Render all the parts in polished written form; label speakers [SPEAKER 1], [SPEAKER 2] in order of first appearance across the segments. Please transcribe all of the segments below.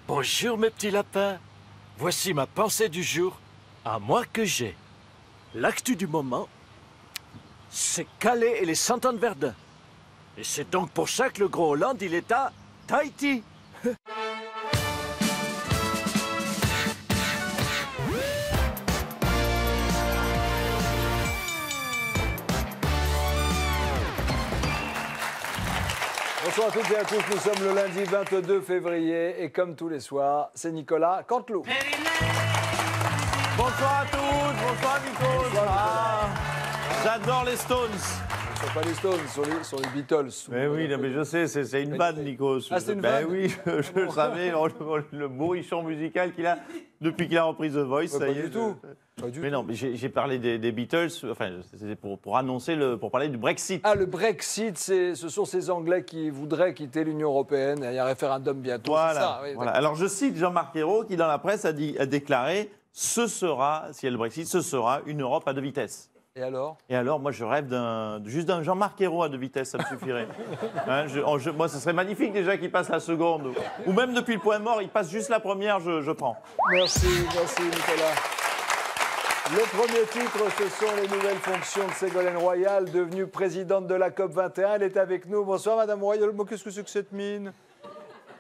[SPEAKER 1] Bonjour mes petits lapins. Voici ma pensée du jour, à moi que j'ai. L'actu du moment, c'est Calais et les 100 ans de Verdun. Et c'est donc pour ça que le gros Hollande, il est à Tahiti.
[SPEAKER 2] Bonsoir à toutes et à tous, nous sommes le lundi 22 février et comme tous les soirs, c'est Nicolas Canteloup.
[SPEAKER 3] Bonsoir à toutes, bonsoir Nico. J'adore les Stones.
[SPEAKER 2] Ce ne sont pas les Stones, ce sont les Beatles.
[SPEAKER 3] Mais oui, non, mais je sais, c'est une vanne, Nico.
[SPEAKER 2] Ah, c'est une vanne.
[SPEAKER 3] Oui, je le savais, le bourrichon musical qu'il a depuis qu'il a repris The Voice, ça
[SPEAKER 2] Pas
[SPEAKER 3] y est.
[SPEAKER 2] du tout. Pas du
[SPEAKER 3] Mais
[SPEAKER 2] tout.
[SPEAKER 3] non, mais j'ai parlé des Beatles, enfin, c'est pour annoncer, pour parler du Brexit.
[SPEAKER 2] Ah, le Brexit, ce sont ces Anglais qui voudraient quitter l'Union européenne. Il y a un référendum bientôt.
[SPEAKER 3] Voilà.
[SPEAKER 2] C'est ça, oui,
[SPEAKER 3] Voilà. Alors je cite Jean-Marc Ayrault qui, dans la presse, a déclaré « Ce sera, si il y a le Brexit, ce sera une Europe à deux vitesses ».
[SPEAKER 2] Et alors?
[SPEAKER 3] Et alors, moi, je rêve juste d'un Jean-Marc Ayrault à deux vitesses, ça me suffirait. Hein, moi, ce serait magnifique déjà qu'il passe la seconde. Ou même depuis le point mort, il passe juste la première, je prends.
[SPEAKER 2] Merci Nicolas. Le premier titre, ce sont les nouvelles fonctions de Ségolène Royal, devenue présidente de la COP21. Elle est avec nous. Bonsoir Madame Royal. Moi, qu'est-ce que c'est que cette mine?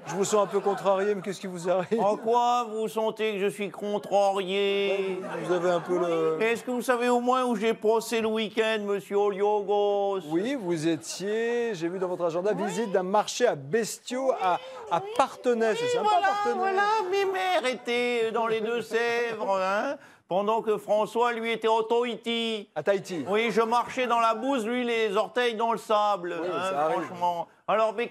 [SPEAKER 2] Je vous sens un peu contrarié, mais qu'est-ce qui vous arrive?
[SPEAKER 3] En quoi vous sentez que je suis contrarié?
[SPEAKER 2] Vous avez un peu le...
[SPEAKER 3] Est-ce que vous savez au moins où j'ai passé le week-end, monsieur Oliogos?
[SPEAKER 2] Oui, vous étiez, j'ai vu dans votre agenda, visite d'un marché à bestiaux à Parthenay. C'est sympa, Parthenay.
[SPEAKER 3] Voilà, mes mères étaient dans les Deux-Sèvres, hein, pendant que François, lui, était au Tahiti.
[SPEAKER 2] À Tahiti.
[SPEAKER 3] Oui, je marchais dans la bouse, lui, les orteils dans le sable,
[SPEAKER 2] Oui,
[SPEAKER 3] hein,
[SPEAKER 2] ça arrive.
[SPEAKER 3] franchement. Alors, mais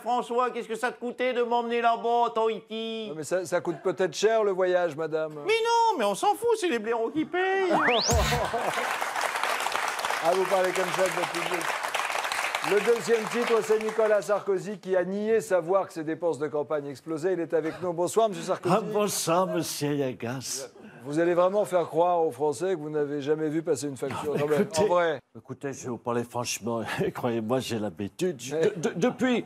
[SPEAKER 3] François, qu'est-ce que ça te coûtait de m'emmener là-bas, à Tahiti?
[SPEAKER 2] Non, mais ça coûte peut-être cher le voyage, madame.
[SPEAKER 3] Mais non, mais on s'en fout, c'est les blaireaux qui payent.
[SPEAKER 2] Ah, vous parlez comme ça de votre public. Le deuxième titre, c'est Nicolas Sarkozy qui a nié savoir que ses dépenses de campagne explosaient. Il est avec nous. Bonsoir, monsieur Sarkozy.
[SPEAKER 1] Ah, bonsoir, monsieur Yagas.
[SPEAKER 2] Vous allez vraiment faire croire aux Français que vous n'avez jamais vu passer une facture. Non, mais
[SPEAKER 1] écoutez-
[SPEAKER 2] en vrai.
[SPEAKER 1] Écoutez, je vais vous parler franchement. Croyez-moi, j'ai l'habitude. Depuis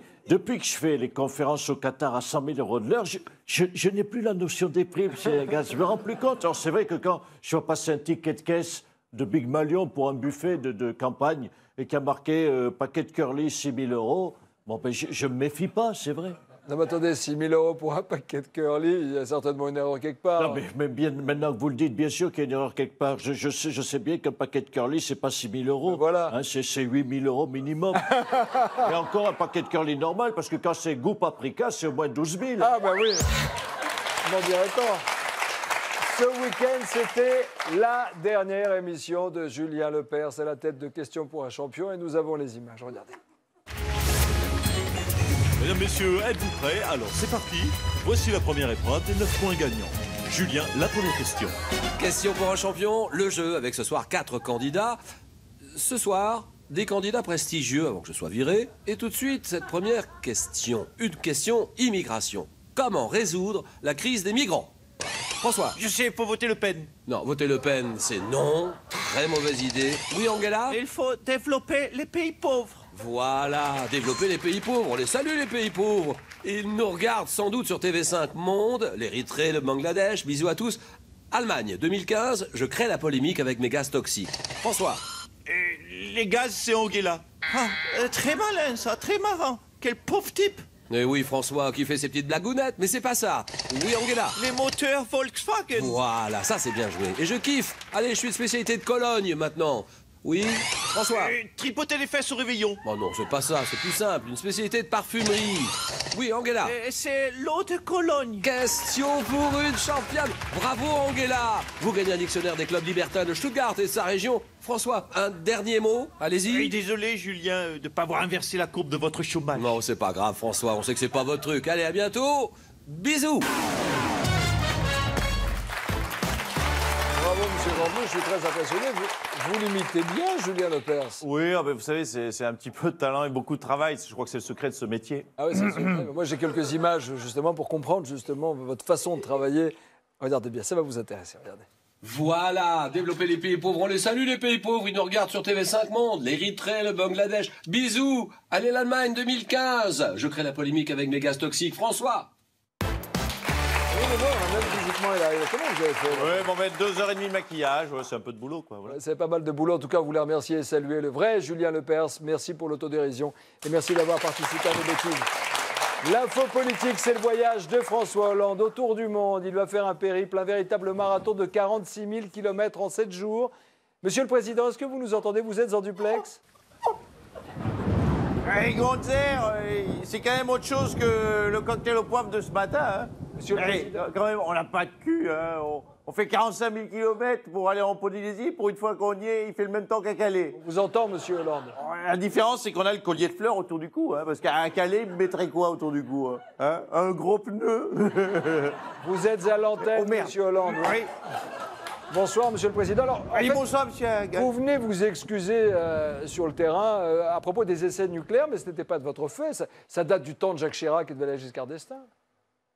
[SPEAKER 1] que je fais les conférences au Qatar à 100 000 € de l'heure, je n'ai plus la notion des prix, monsieur Yagas. Je me rends plus compte. Alors, c'est vrai que quand je vois passer un ticket de caisse de Big Malion pour un buffet de campagne et qui a marqué paquet de curly 6 000 €, bon, ben, je me méfie pas, c'est vrai.
[SPEAKER 2] Non, mais attendez, 6 000 € pour un paquet de curly, il y a certainement une erreur quelque part.
[SPEAKER 1] Non, mais bien, maintenant que vous le dites, bien sûr qu'il y a une erreur quelque part. Je sais bien qu'un paquet de curly, c'est pas 6 000 €.
[SPEAKER 2] Voilà.
[SPEAKER 1] Hein, c'est 8 000 € minimum. Et encore un paquet de curly normal, parce que quand c'est goût paprika, c'est au moins 12 000.
[SPEAKER 2] Ah, ben oui. M'en dirait tant. Ce week-end, c'était la dernière émission de Julien Lepers à la tête de Questions pour un champion et nous avons les images. Regardez.
[SPEAKER 4] Mesdames, Messieurs, êtes-vous prêts? Alors, c'est parti. Voici la première épreuve des 9 points gagnants. Julien, la première question.
[SPEAKER 5] Question pour un champion, le jeu avec ce soir 4 candidats. Ce soir, des candidats prestigieux avant que je sois viré. Et tout de suite, cette première question. Une question immigration. Comment résoudre la crise des migrants? François?
[SPEAKER 6] Je sais, il faut voter Le Pen.
[SPEAKER 5] Non, voter Le Pen, c'est non. Très mauvaise idée. Oui, Angela?
[SPEAKER 6] Il faut développer les pays pauvres.
[SPEAKER 5] Voilà, développer les pays pauvres. On les salue, les pays pauvres. Ils nous regardent sans doute sur TV5 Monde, l'Érythrée, le Bangladesh. Bisous à tous. Allemagne, 2015, je crée la polémique avec mes gaz toxiques. François?
[SPEAKER 6] Les gaz, c'est Angela. Ah, très malin, ça, très marrant. Quel pauvre type.
[SPEAKER 5] Eh oui, François, qui fait ses petites blagounettes, mais c'est pas ça. Oui, Angela.
[SPEAKER 6] Les moteurs Volkswagen.
[SPEAKER 5] Voilà, ça c'est bien joué. Et je kiffe. Allez, je suis de spécialité de Cologne maintenant. Oui, François.
[SPEAKER 6] Tripoter les fesses au réveillon.
[SPEAKER 5] Oh non, c'est pas ça, c'est plus simple. Une spécialité de parfumerie. Oui, Angela.
[SPEAKER 6] C'est l'eau de Cologne.
[SPEAKER 5] Question pour une championne. Bravo, Angela. Vous gagnez un dictionnaire des clubs libertins de Stuttgart et de sa région. François, un dernier mot. Allez-y.
[SPEAKER 6] Désolé, Julien, de ne pas avoir inversé la courbe de votre chômage.
[SPEAKER 5] Non, c'est pas grave, François. On sait que c'est pas votre truc. Allez, à bientôt. Bisous.
[SPEAKER 2] Bravo, monsieur Rambo, je suis très impressionné. Vous l'imitez bien, Julien Lepers.
[SPEAKER 3] Oui, ah ben, vous savez, c'est un petit peu de talent et beaucoup de travail. Je crois que c'est le secret de ce métier.
[SPEAKER 2] Ah oui, c'est super. Moi, j'ai quelques images, justement, pour comprendre, justement, votre façon de travailler. Regardez bien, ça va vous intéresser, regardez.
[SPEAKER 5] Voilà, développer les pays pauvres. On les salue, les pays pauvres. Ils nous regardent sur TV5 Monde. L'Érythrée, le Bangladesh. Bisous. Allez, l'Allemagne 2015. Je crée la polémique avec mes gaz toxiques. François.
[SPEAKER 2] Oui, mais bon, même physiquement, il arrive. Comment vous avez fait?
[SPEAKER 3] Ouais, bon, mettre 2h30 de maquillage, ouais, c'est un peu de boulot, quoi. Voilà.
[SPEAKER 2] C'est pas mal de boulot. En tout cas, vous voulez remercier et saluer le vrai Julien Lepers. Merci pour l'autodérision et merci d'avoir participé à nos bêtises. L'info politique, c'est le voyage de François Hollande autour du monde. Il va faire un périple, un véritable marathon de 46 000 km en 7 jours. Monsieur le Président, est-ce que vous nous entendez? Vous êtes en duplex?
[SPEAKER 3] Hey, Gonzer, c'est quand même autre chose que le cocktail au poivre de ce matin. Hein.
[SPEAKER 2] Monsieur le Président.
[SPEAKER 3] Quand même, on n'a pas de cul. Hein. On fait 45 000 km pour aller en Polynésie. Pour une fois qu'on y est, il fait le même temps qu'à Calais.
[SPEAKER 2] On vous entend, monsieur Hollande.
[SPEAKER 3] La différence, c'est qu'on a le collier de fleurs autour du cou. Hein, parce qu'à Calais, il me mettrait quoi autour du cou hein un gros pneu.
[SPEAKER 2] Vous êtes à l'antenne,
[SPEAKER 3] Oh, merde.
[SPEAKER 2] monsieur Hollande.
[SPEAKER 3] Oui.
[SPEAKER 2] Bonsoir, monsieur le Président. Alors, en fait,
[SPEAKER 3] Bonsoir, monsieur.
[SPEAKER 2] vous venez vous excuser sur le terrain à propos des essais nucléaires, mais ce n'était pas de votre fait. Ça date du temps de Jacques Chirac et de Valéry Giscard d'Estaing.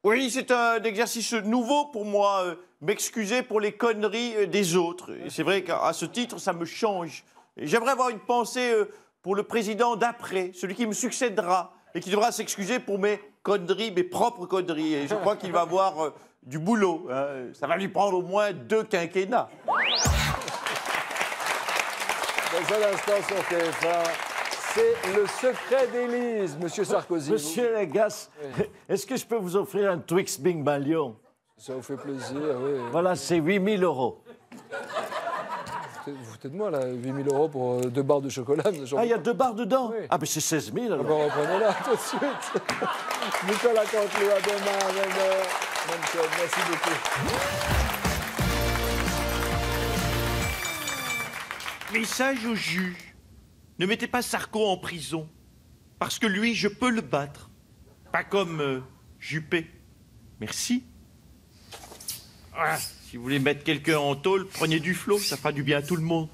[SPEAKER 3] Oui, c'est un exercice nouveau pour moi, m'excuser pour les conneries des autres. Et c'est vrai qu'à ce titre, ça me change. Et j'aimerais avoir une pensée pour le président d'après, celui qui me succédera, et qui devra s'excuser pour mes conneries, mes propres conneries. Et je crois qu'il va avoir du boulot. Hein. Ça va lui prendre au moins 2 quinquennats.
[SPEAKER 2] Dans un instant sur TF1, c'est le secret d'Élise, monsieur Sarkozy.
[SPEAKER 1] Monsieur Lagas, est-ce que je peux vous offrir un Twix Bing Balion?
[SPEAKER 2] Ça vous fait plaisir, oui.
[SPEAKER 1] Voilà, c'est 8 000 €.
[SPEAKER 2] Vous foutez de moi, là, 8 000 € pour 2 barres de chocolat.
[SPEAKER 1] Ah, il y a 2 barres dedans?
[SPEAKER 2] Oui.
[SPEAKER 1] Ah, mais c'est 16 000 alors.
[SPEAKER 2] Bon, reprenez-la tout de suite. Nicolas Canteloup, à demain, même heure, même code. Merci beaucoup.
[SPEAKER 6] Message au juge. Ne mettez pas Sarko en prison. Parce que lui, je peux le battre. Pas comme Juppé. Merci. Voilà. Si vous voulez mettre quelqu'un en tôle, prenez du flot, ça fera du bien à tout le monde.